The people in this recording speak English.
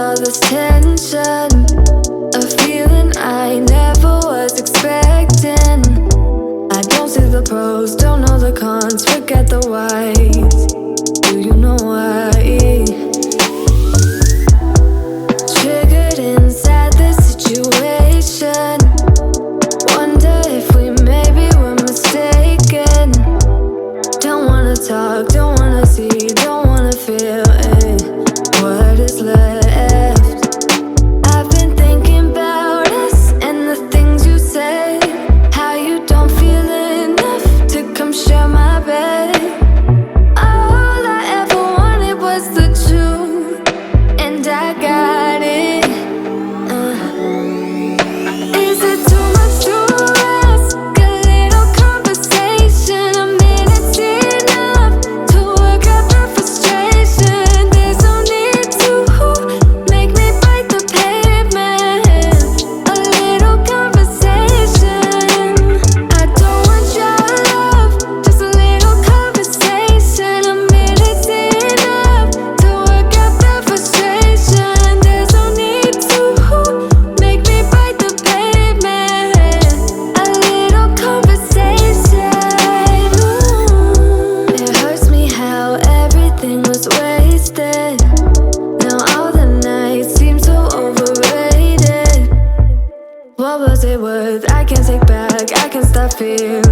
all this tension, a feeling I never was expecting. I don't see the pros, don't know the cons, forget the whys. Do you know why? Triggered inside this situation, wonder if we maybe were mistaken. Don't wanna talk, don't wanna see, don't wanna feel it. What is left? I've been thinking about us and the things you say, how you don't feel enough to come share my bed. All I ever wanted was the truth, and I got it. Is it too much to ask? A little conversation, a minute's enough to work out the frustration. There's no need to make me bite the pavement. A little conversation. I don't want your love, just a little conversation. A minute's enough to work out the frustration. There's no need to make me bite the pavement. A little conversation. It hurts me how everything was wasted. Now all the nights seem so overrated. What was it worth? I can't take back, I can't stop feeling